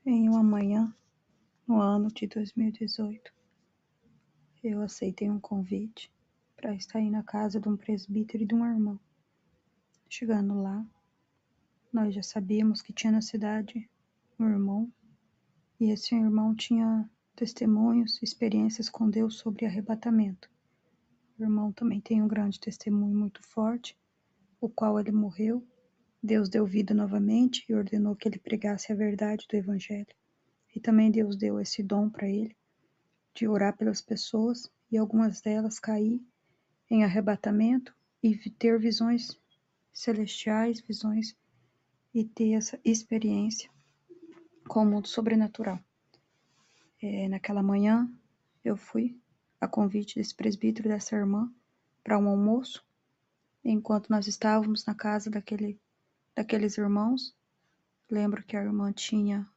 Em uma manhã, no ano de 2018, eu aceitei um convite para estar aí na casa de um presbítero e de um irmão. Chegando lá, nós já sabíamos que tinha na cidade um irmão, e esse irmão tinha testemunhos, experiências com Deus sobre arrebatamento. O irmão também tem um grande testemunho muito forte, o qual ele morreu. Deus deu vida novamente e ordenou que ele pregasse a verdade do Evangelho. E também Deus deu esse dom para ele, de orar pelas pessoas, e algumas delas cair em arrebatamento e ter visões celestiais, visões, e ter essa experiência com o mundo sobrenatural. Naquela manhã, eu fui, a convite desse presbítero e dessa irmã, para um almoço, enquanto nós estávamos na casa daqueles irmãos. Lembro que a irmã tinha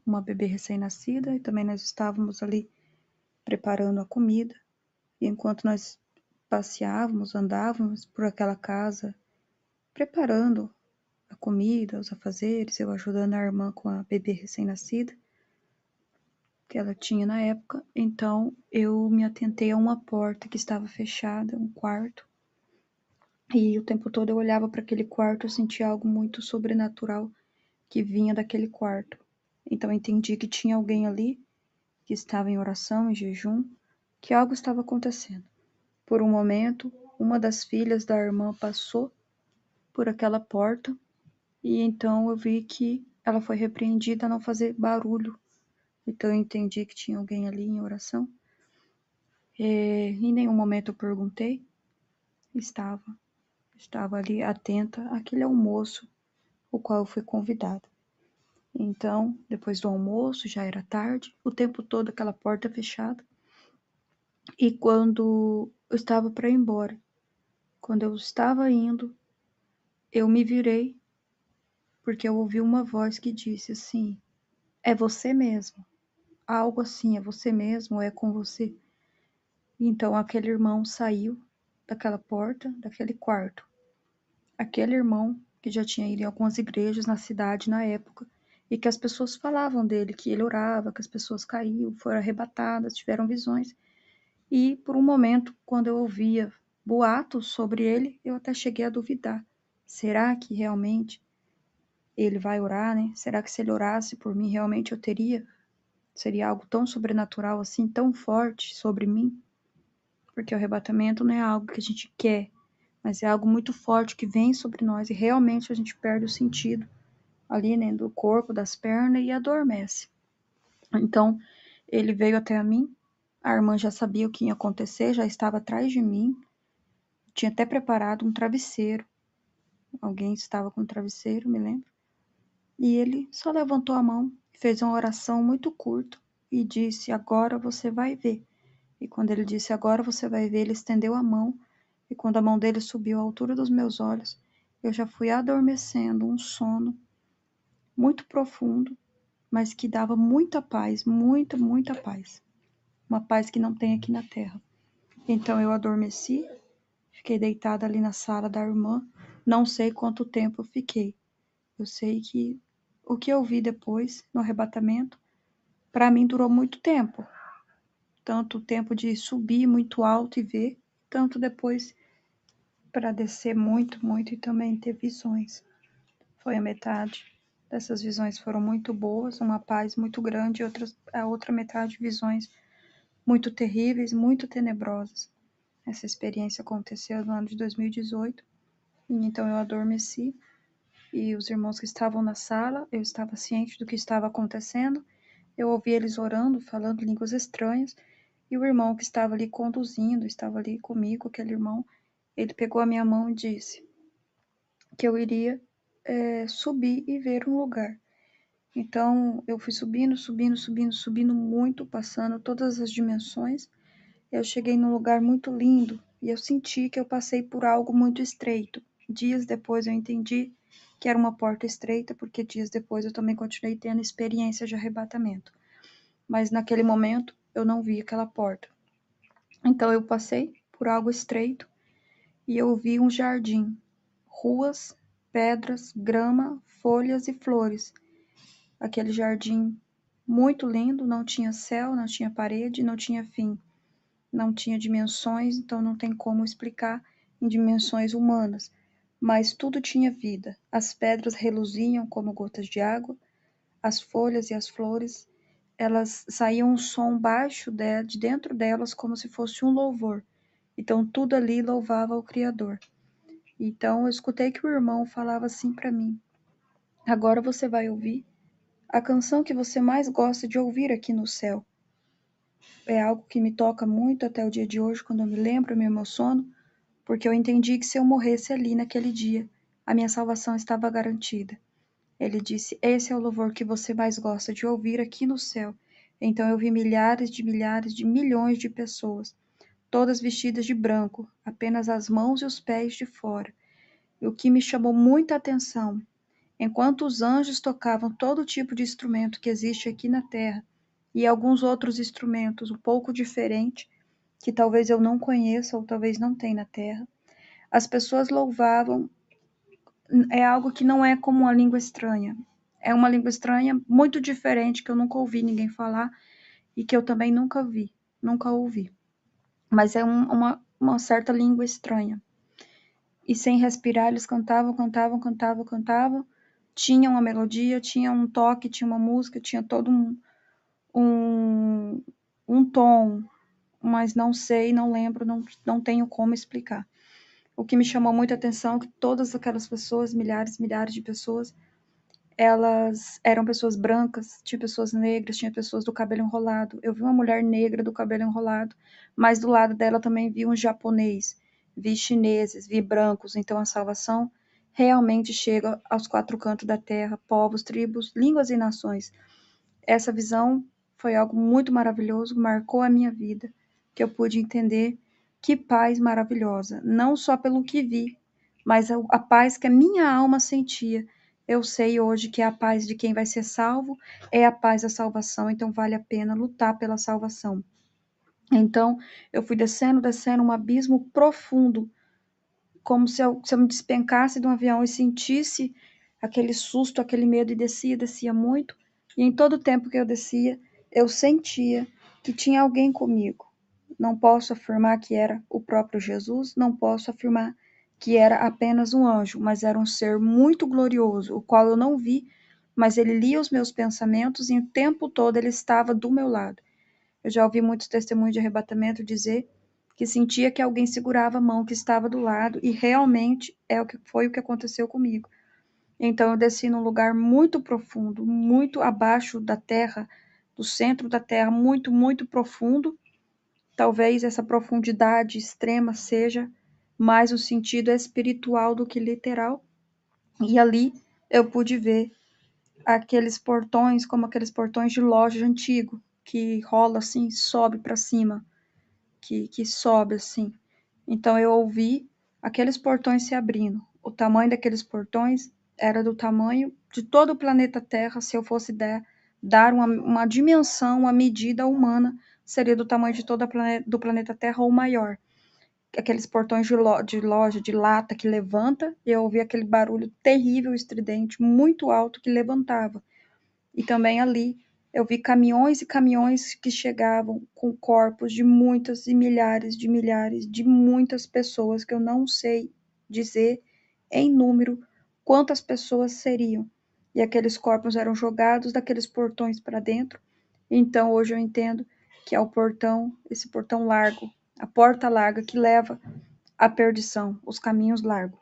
uma bebê recém-nascida, e também nós estávamos ali preparando a comida, e enquanto nós passeávamos, andávamos por aquela casa, preparando a comida, os afazeres, eu ajudando a irmã com a bebê recém-nascida, que ela tinha na época. Então eu me atentei a uma porta que estava fechada, um quarto, e o tempo todo eu olhava para aquele quarto, eu sentia algo muito sobrenatural que vinha daquele quarto. Então eu entendi que tinha alguém ali, que estava em oração, em jejum, que algo estava acontecendo. Por um momento, uma das filhas da irmã passou por aquela porta, e então eu vi que ela foi repreendida a não fazer barulho. Então eu entendi que tinha alguém ali em oração. Em nenhum momento eu perguntei, estava ali atenta àquele almoço, o qual eu fui convidada. Então, depois do almoço, já era tarde, o tempo todo aquela porta fechada. E quando eu estava para ir embora, quando eu estava indo, eu me virei, porque eu ouvi uma voz que disse assim: é você mesmo. Algo assim, é você mesmo, é com você. Então aquele irmão saiu daquela porta, daquele quarto. Aquele irmão que já tinha ido em algumas igrejas na cidade na época, e que as pessoas falavam dele, que ele orava, que as pessoas caíam, foram arrebatadas, tiveram visões. E por um momento, quando eu ouvia boatos sobre ele, eu até cheguei a duvidar. Será que realmente ele vai orar, né? Será que se ele orasse por mim, realmente eu teria? Seria algo tão sobrenatural assim, tão forte sobre mim? Porque o arrebatamento não é algo que a gente quer, mas é algo muito forte que vem sobre nós e realmente a gente perde o sentido ali, né, do corpo, das pernas, e adormece. Então, ele veio até a mim, a irmã já sabia o que ia acontecer, já estava atrás de mim, tinha até preparado um travesseiro, alguém estava com um travesseiro, me lembro, e ele só levantou a mão, fez uma oração muito curta e disse: agora você vai ver. E quando ele disse: agora você vai ver, ele estendeu a mão, e quando a mão dele subiu à altura dos meus olhos, eu já fui adormecendo, um sono muito profundo, mas que dava muita paz, muita, muita paz. Uma paz que não tem aqui na terra. Então eu adormeci, fiquei deitada ali na sala da irmã, não sei quanto tempo eu fiquei. Eu sei que o que eu vi depois, no arrebatamento, para mim durou muito tempo. Tanto o tempo de subir muito alto e ver, tanto depois para descer muito, muito e também ter visões. Foi a metade dessas visões foram muito boas, uma paz muito grande, e a outra metade visões muito terríveis, muito tenebrosas. Essa experiência aconteceu no ano de 2018, e então eu adormeci, e os irmãos que estavam na sala, eu estava ciente do que estava acontecendo, eu ouvi eles orando, falando línguas estranhas, e o irmão que estava ali conduzindo, estava ali comigo, aquele irmão, ele pegou a minha mão e disse que eu iria subir e ver um lugar. Então, eu fui subindo, subindo, subindo, subindo muito, passando todas as dimensões. Eu cheguei num lugar muito lindo e eu senti que eu passei por algo muito estreito. Dias depois eu entendi que era uma porta estreita, porque dias depois eu também continuei tendo experiência de arrebatamento. Mas naquele momento eu não vi aquela porta. Então eu passei por algo estreito e eu vi um jardim, ruas, pedras, grama, folhas e flores. Aquele jardim muito lindo, não tinha céu, não tinha parede, não tinha fim, não tinha dimensões, então não tem como explicar em dimensões humanas, mas tudo tinha vida. As pedras reluziam como gotas de água, as folhas e as flores, elas saíam um som baixo de dentro delas como se fosse um louvor. Então tudo ali louvava o Criador. Então eu escutei que o irmão falava assim para mim: agora você vai ouvir a canção que você mais gosta de ouvir aqui no céu. É algo que me toca muito até o dia de hoje, quando eu me lembro, eu me emociono, porque eu entendi que se eu morresse ali naquele dia, a minha salvação estava garantida. Ele disse: esse é o louvor que você mais gosta de ouvir aqui no céu. Então eu vi milhares, de milhões de pessoas, todas vestidas de branco, apenas as mãos e os pés de fora. E o que me chamou muita atenção, enquanto os anjos tocavam todo tipo de instrumento que existe aqui na terra, e alguns outros instrumentos um pouco diferentes, que talvez eu não conheça ou talvez não tenha na terra, as pessoas louvavam. É algo que não é como uma língua estranha. É uma língua estranha muito diferente, que eu nunca ouvi ninguém falar e que eu também nunca ouvi. Mas é uma certa língua estranha. E sem respirar, eles cantavam, cantavam, cantavam, cantavam. Tinha uma melodia, tinha um toque, tinha uma música, tinha todo um, um tom, mas não sei, não lembro, não tenho como explicar. O que me chamou muita atenção é que todas aquelas pessoas, milhares, milhares de pessoas, elas eram pessoas brancas, tinha pessoas negras, tinha pessoas do cabelo enrolado. Eu vi uma mulher negra do cabelo enrolado, mas do lado dela também vi um japonês, vi chineses, vi brancos. Então a salvação realmente chega aos quatro cantos da terra, povos, tribos, línguas e nações. Essa visão foi algo muito maravilhoso, marcou a minha vida, que eu pude entender que paz maravilhosa, não só pelo que vi, mas a paz que a minha alma sentia. Eu sei hoje que é a paz de quem vai ser salvo, é a paz da salvação, então vale a pena lutar pela salvação. Então, eu fui descendo, descendo um abismo profundo, como se eu me despencasse de um avião e sentisse aquele susto, aquele medo, e descia, descia muito. E em todo o tempo que eu descia, eu sentia que tinha alguém comigo. Não posso afirmar que era o próprio Jesus, não posso afirmar que era apenas um anjo, mas era um ser muito glorioso, o qual eu não vi, mas ele lia os meus pensamentos e o tempo todo ele estava do meu lado. Eu já ouvi muitos testemunhos de arrebatamento dizer que sentia que alguém segurava a mão que estava do lado, e realmente foi o que aconteceu comigo. Então eu desci num lugar muito profundo, muito abaixo da terra, do centro da terra, muito, muito profundo. Talvez essa profundidade extrema seja mais o sentido espiritual do que literal. E ali eu pude ver aqueles portões, como aqueles portões de loja antigo, que rola assim, sobe para cima, que sobe assim. Então eu ouvi aqueles portões se abrindo. O tamanho daqueles portões era do tamanho de todo o planeta Terra. Se eu fosse dar uma dimensão, uma medida humana, seria do tamanho de do planeta Terra ou maior. Aqueles portões de loja, de lata que levanta, e eu ouvi aquele barulho terrível, estridente, muito alto que levantava. E também ali eu vi caminhões e caminhões que chegavam com corpos de muitas e milhares, de muitas pessoas, que eu não sei dizer em número quantas pessoas seriam. E aqueles corpos eram jogados daqueles portões para dentro. Então hoje eu entendo que é o portão, esse portão largo, a porta larga que leva à perdição, os caminhos largos.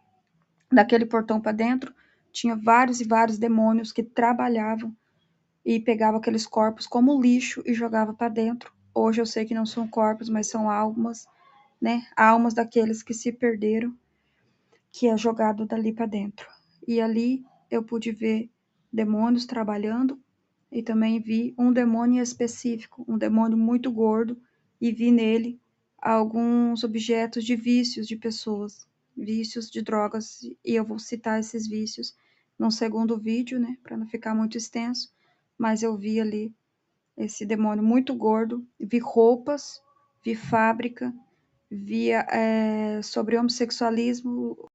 Daquele portão para dentro tinha vários e vários demônios que trabalhavam e pegava aqueles corpos como lixo e jogava para dentro. Hoje eu sei que não são corpos, mas são almas, né? Almas daqueles que se perderam, que é jogado dali para dentro. E ali eu pude ver demônios trabalhando, e também vi um demônio específico, um demônio muito gordo, e vi nele alguns objetos de vícios de pessoas, vícios de drogas, e eu vou citar esses vícios num segundo vídeo, né, para não ficar muito extenso, mas eu vi ali esse demônio muito gordo, vi roupas, vi fábrica, via sobre homossexualismo,